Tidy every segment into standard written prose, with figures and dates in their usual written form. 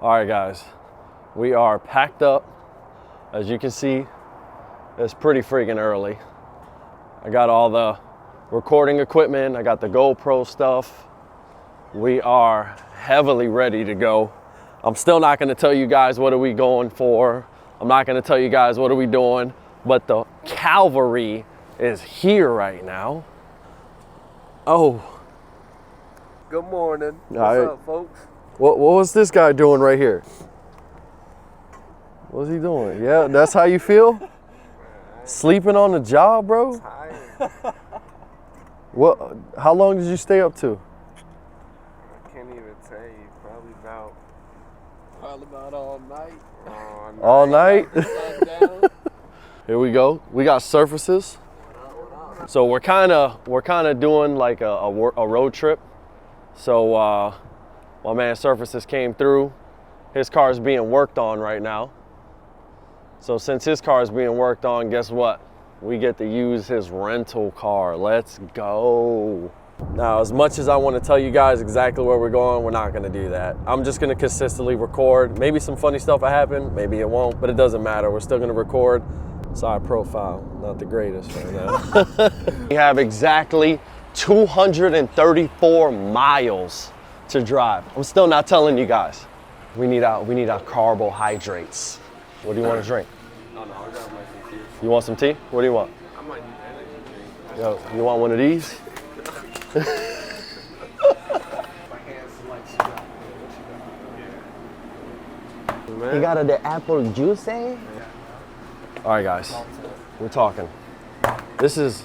All right, guys, we are packed up. As you can see, it's pretty freaking early. I got all the recording equipment. I got the GoPro stuff. We are heavily ready to go. I'm still not gonna tell you guys what are we going for. I'm not gonna tell you guys what are we doing, but the cavalry is here right now. Oh. Good morning. What's up, folks? What was this guy doing right here? What's he doing? Yeah, that's how you feel? Sleeping on the job, bro? Tired. What? How long did you stay up to? I can't even tell you. Probably about all night. All night? Here we go. We got surfaces. So we're kind of doing like a road trip. So my man Surfaces came through. His car is being worked on right now. So since his car is being worked on, guess what? We get to use his rental car. Let's go. Now, as much as I want to tell you guys exactly where we're going, we're not going to do that. I'm just going to consistently record. Maybe some funny stuff will happen, maybe it won't, but it doesn't matter. We're still going to record. Side profile, not the greatest right now. We have exactly 234 miles to drive. I'm still not telling you guys. We need our carbohydrates. What do you want to drink? Oh, no, I got my tea. You want some tea? What do you want? I might need energy drink. Yo, you want one of these? You got the apple juice, eh? All right, guys, we're talking. This is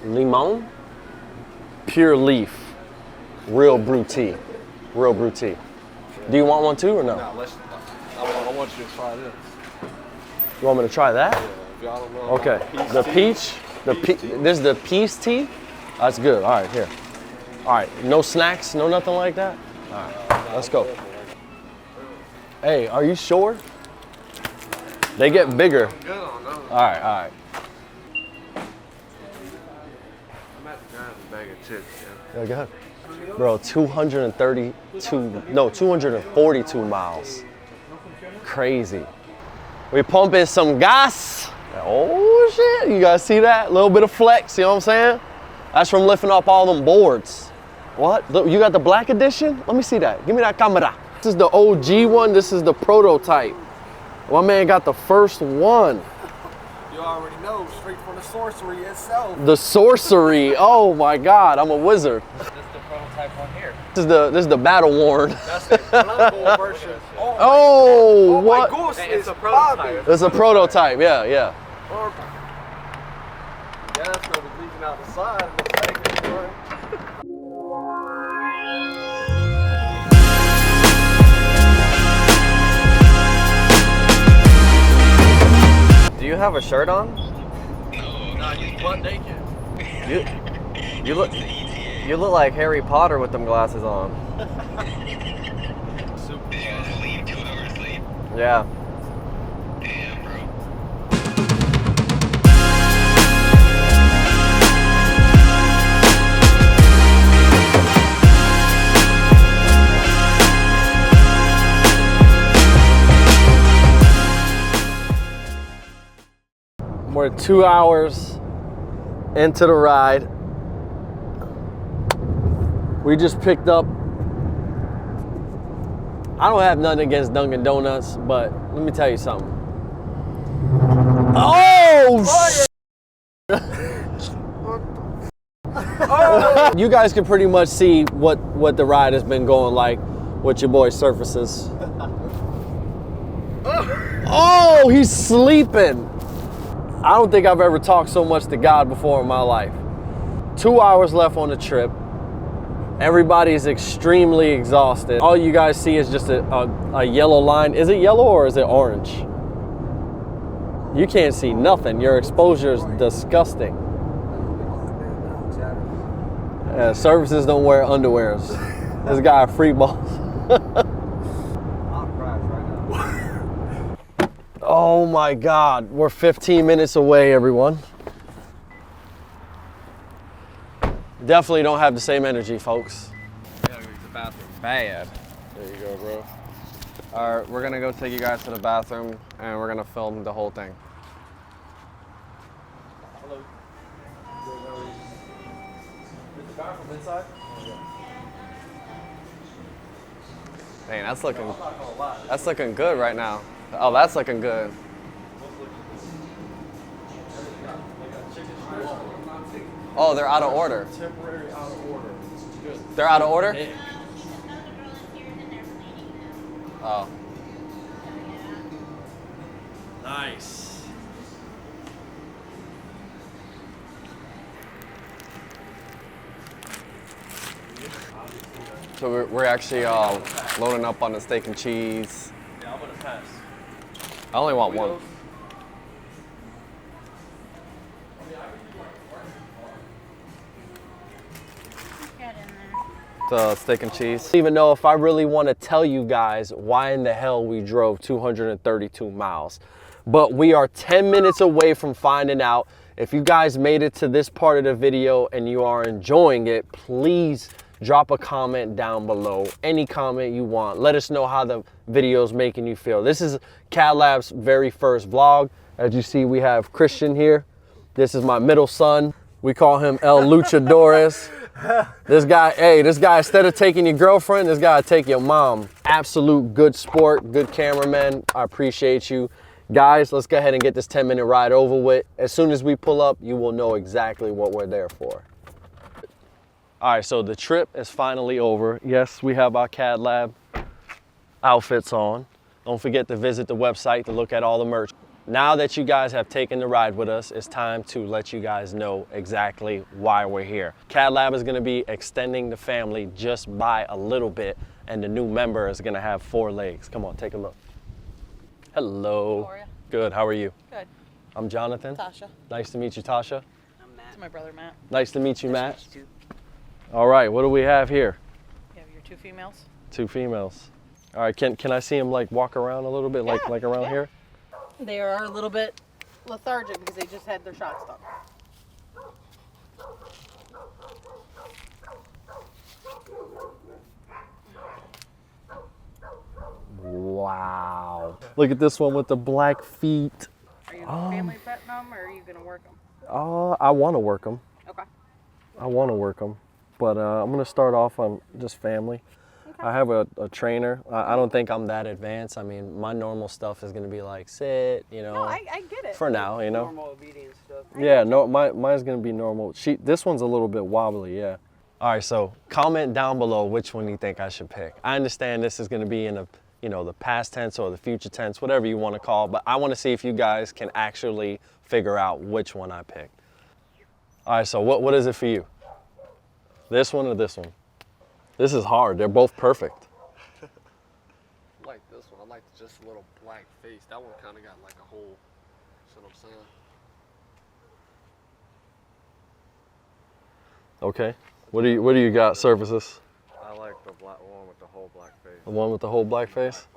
limon, pure leaf, real brew tea. Real brew tea. Do you want one too or no? No, I want you to try this. You want me to try that? Yeah, if y'all don't know. Okay. The peach, this is the peach tea. That's good. All right, here. All right, no snacks, no nothing like that? All right, let's go. Hey, are you sure? They get bigger. Good on those. All right. I'm at the grab a bag of chips, Yeah, go ahead. Bro, 242 miles. Crazy. We pumping some gas. Oh shit, you guys see that? A little bit of flex, you know what I'm saying? That's from lifting up all them boards. What? Look, you got the black edition? Let me see that. Give me that camera. This is the OG one, this is the prototype. My man got the first one. You already know, straight from the sorcery itself. The sorcery, oh my God, I'm a wizard. This is the prototype one here. This is the battle worn. That's the global version. Oh, what? My goose It's is a prototype. It's a prototype, yeah. Yeah, that's what was leaking out the side of the second one. Do you have a shirt on? Nah, he's butt naked. You look like Harry Potter with them glasses on. Super. Sleep, 2 hours sleep. Yeah. Damn, bro. We're 2 hours into the ride. We just picked up, I don't have nothing against Dunkin' Donuts, but let me tell you something. Oh, You guys can pretty much see what the ride has been going like with your boy Surfaces. Oh, he's sleeping. I don't think I've ever talked so much to God before in my life. 2 hours left on the trip. Everybody is extremely exhausted. All you guys see is just a yellow line. Is it yellow or is it orange? You can't see nothing. Your exposure is disgusting. Yeah, Surfaces don't wear underwears. This guy free balls. Oh my God, we're 15 minutes away, everyone. Definitely don't have the same energy, folks. Yeah, use the bathroom bad. There you go, bro. All right, we're gonna go take you guys to the bathroom, and we're gonna film the whole thing. Hello. Is the car from inside? Dang, that's looking good right now. Oh, that's looking good. Oh, they're out of order. Temporary out of order. Good. They're out of order? Yeah. Oh. Nice. So we're actually loading up on the steak and cheese. Yeah, I'm gonna pass. I only want one. The steak and cheese. I don't even know if I really want to tell you guys why in the hell we drove 232 miles. But we are 10 minutes away from finding out. If you guys made it to this part of the video and you are enjoying it, please drop a comment down below. Any comment you want. Let us know how the video is making you feel. This is Cadlab's very first vlog. As you see, we have Christian here. This is my middle son. We call him El Luchadores. This guy, instead of taking your girlfriend, this guy take your mom. Absolute good sport, good cameraman. I appreciate you. Guys, let's go ahead and get this 10-minute ride over with. As soon as we pull up, you will know exactly what we're there for. All right, so the trip is finally over. Yes, we have our Cadlab outfits on. Don't forget to visit the website to look at all the merch. Now that you guys have taken the ride with us, it's time to let you guys know exactly why we're here. Cadlab is gonna be extending the family just by a little bit, and the new member is gonna have 4 legs. Come on, take a look. Hello. How are you? Good, how are you? Good. I'm Jonathan. Tasha. Nice to meet you, Tasha. I'm Matt. It's my brother, Matt. Nice to meet you, Matt. All right, what do we have here? You have your 2 females. 2 females. All right, can I see them like walk around a little bit, like around here? They are a little bit lethargic because they just had their shots done. Wow. Look at this one with the black feet. Are you family petting them or are you going to work them? I want to work them. Okay. I want to work them, but I'm going to start off on just family. I have a trainer. I don't think I'm that advanced. I mean, my normal stuff is going to be like sit, you know. No, I get it. For now, you know. Normal obedience stuff. Yeah, no, mine's going to be normal. This one's a little bit wobbly, yeah. All right, so comment down below which one you think I should pick. I understand this is going to be in a, you know, the past tense or the future tense, whatever you want to call, but I want to see if you guys can actually figure out which one I picked. All right, so what is it for you? This one or this one? This is hard. They're both perfect. I like this one. I like just a little black face. That one kind of got like a hole. See what I'm saying? Okay. What do you got, surfaces? I like the one with the whole black face. The one with the whole black face?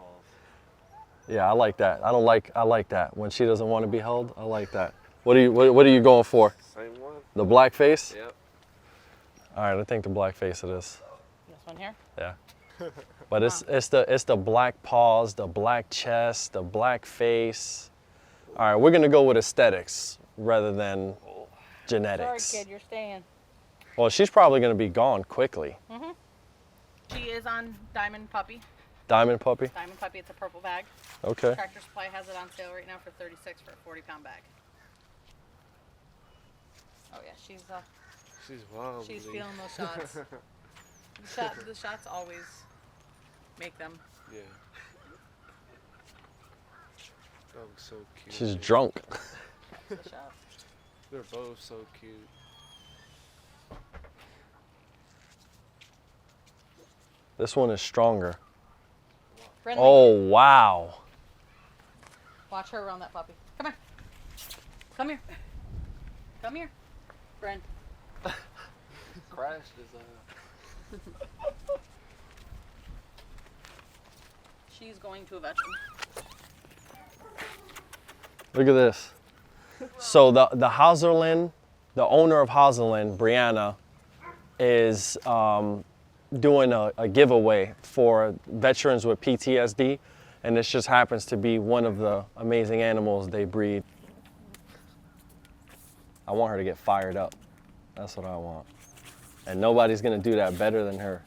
Yeah, I like that. I like that. When she doesn't want to be held, I like that. What are you going for? Same one? The black face? Yep. All right, I think the black face it is. This one here? Yeah. But it's the black paws, the black chest, the black face. All right, we're gonna go with aesthetics rather than genetics. Sorry, kid, you're staying. Well, she's probably gonna be gone quickly. Mm-hmm. She is on Diamond Puppy. Diamond puppy? Diamond Puppy, it's a purple bag. Okay. Tractor Supply has it on sale right now for $36 for a 40-pound bag. Oh yeah, She's wild. she's feeling those shots. The shots always make them. Yeah. That looks so cute. She's drunk. The shots. They're both so cute. This one is stronger. Friendly. Oh, wow. Watch her around that puppy. Come here. Come here. Come here. Friend. Crashed his She's going to a veteran. Look at this. So the Hauserlin, the owner of Hauserlin, Brianna, is doing a giveaway for veterans with PTSD. and this just happens to be one of the amazing animals they breed. I want her to get fired up. That's what I want. And nobody's gonna do that better than her.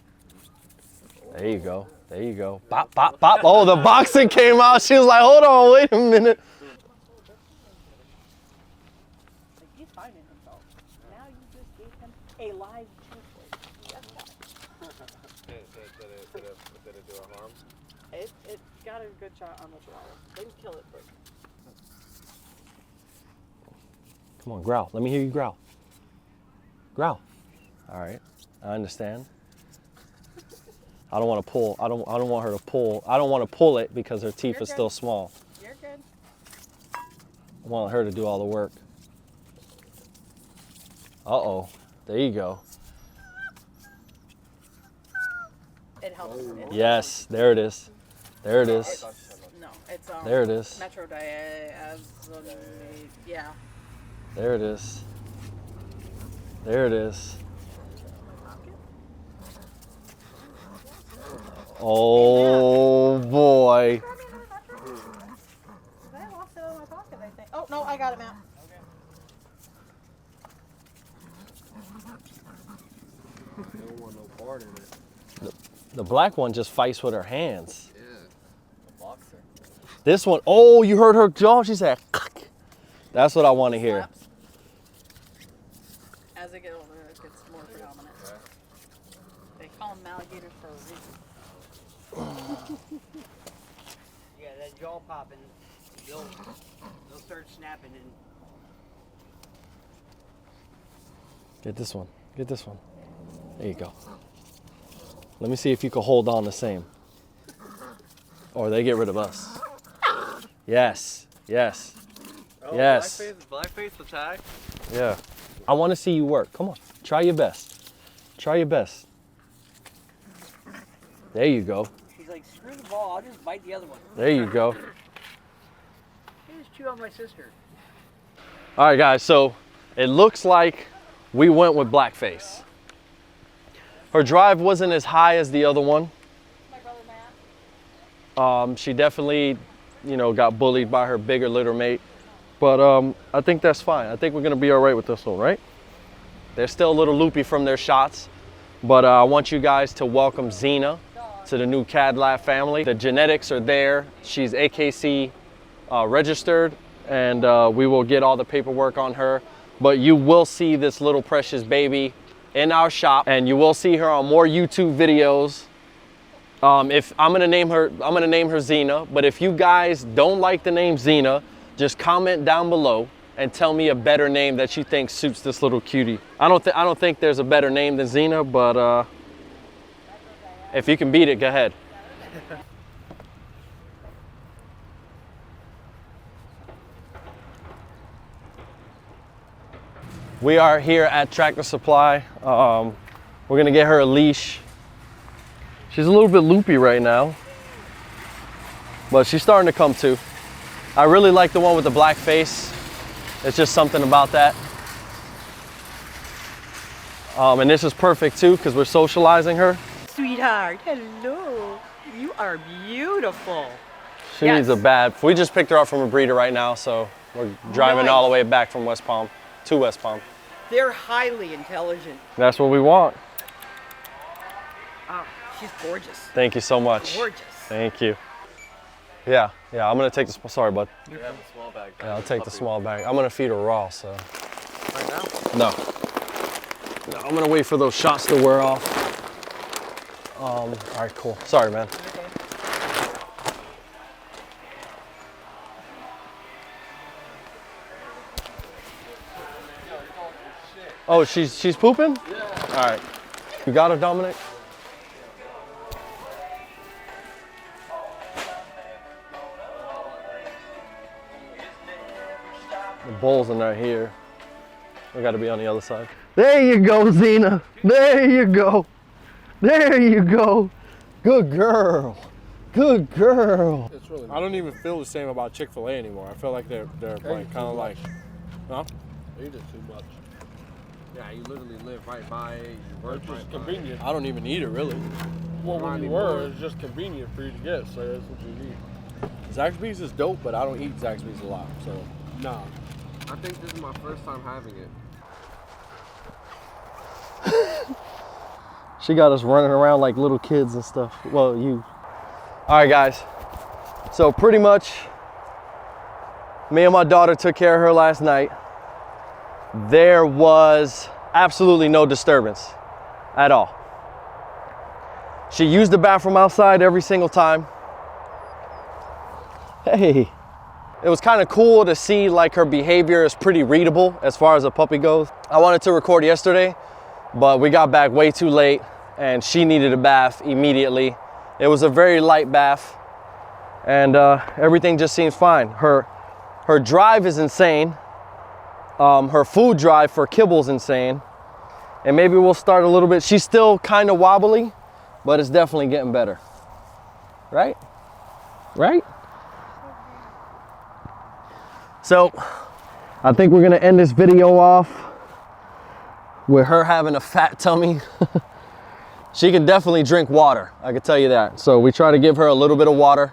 There you go. There you go. Bop, bop, bop. Oh, the boxing came out. She was like, hold on, wait a minute. He's finding himself. Now you just gave him a live chocolate. Did it do a harm? It got a good shot on the chihuahua. Didn't kill it, but Come on, growl. Let me hear you growl. Growl. All right, I understand. I don't want to pull. I don't want her to pull. I don't want to pull it because her teeth are still small. you're good. I want her to do all the work. Uh-oh. There you go. It helps. Yes, there it is. There it is. No, it's There it is. Metrodiazolate. Yeah. There it is. There it is. Oh boy. I lost it in my pocket, I think. Oh no, I got it, Matt. I don't want no part in it. The black one just fights with her hands. Yeah. A boxer. This one, oh, you heard her jaw? She said, that's what I want to hear. Slaps. As they get older, it gets more predominant. Okay. They call them alligators for a reason. Yeah, that jaw popping, they'll start snapping and Get this one. Get this one. There you go. Let me see if you can hold on the same. Or they get rid of us. Yes. Yes. Oh, Yes. Blackface attack. Yeah. I want to see you work. Come on. Try your best. Try your best. There you go. she's like, screw the ball, I'll just bite the other one. There you go. You just chew on my sister. All right, guys. So it looks like we went with Blackface. Her drive wasn't as high as the other one. My brother Matt. She definitely, got bullied by her bigger litter mate. But I think that's fine. I think we're gonna be all right with this one, right? They're still a little loopy from their shots, but I want you guys to welcome Zena to the new Cadlab family. The genetics are there. She's AKC registered, and we will get all the paperwork on her. But you will see this little precious baby in our shop, and you will see her on more YouTube videos. If I'm gonna name her Zena. But if you guys don't like the name Zena, just comment down below and tell me a better name that you think suits this little cutie. I don't think there's a better name than Zena, but if you can beat it, go ahead. We are here at Tractor Supply. We're gonna get her a leash. She's a little bit loopy right now, but she's starting to come to. I really like the one with the black face. It's just something about that. And this is perfect too, because we're socializing her. Sweetheart, hello. You are beautiful. She needs a bath. We just picked her up from a breeder right now, so we're driving all the way back from West Palm to West Palm. They're highly intelligent. That's what we want. Oh, she's gorgeous. Thank you so much. Gorgeous. Thank you. Yeah, I'm gonna take the, sorry bud. You have a small bag. Yeah, I'll take the small bag. I'm gonna feed her raw, so. Right now? No, I'm gonna wait for those shots to wear off. All right, cool. Sorry, man. Oh, she's pooping? Yeah. All right. You got her, Dominic? The bowls are not here. We got to be on the other side. There you go, Zena. There you go. There you go. Good girl. Good girl. It's really I don't even feel the same about Chick-fil-A anymore. I feel like they're like kind of like, huh? They eat it too much. Yeah, you literally live right by it. You work It's right just by convenient. I don't even eat it really. Well, Not when you anymore. were, it's just convenient for you to get, so that's what you need. Zaxby's is dope, but I don't eat Zaxby's a lot, so nah. I think this is my first time having it. She got us running around like little kids and stuff. Well, you. All right, guys. So pretty much, me and my daughter took care of her last night. There was absolutely no disturbance at all. She used the bathroom outside every single time. Hey. It was kind of cool to see like her behavior is pretty readable as far as a puppy goes. I wanted to record yesterday, but we got back way too late and she needed a bath immediately. It was a very light bath and everything just seems fine. Her drive is insane. Her food drive for kibble's insane. And maybe we'll start a little bit. She's still kind of wobbly, but it's definitely getting better. Right? Right? So, I think we're gonna end this video off with her having a fat tummy. She can definitely drink water, I can tell you that. So we try to give her a little bit of water,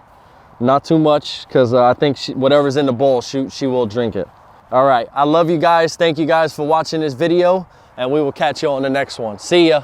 not too much, because I think whatever's in the bowl, she will drink it. All right, I love you guys. Thank you guys for watching this video, and we will catch you on the next one. See ya.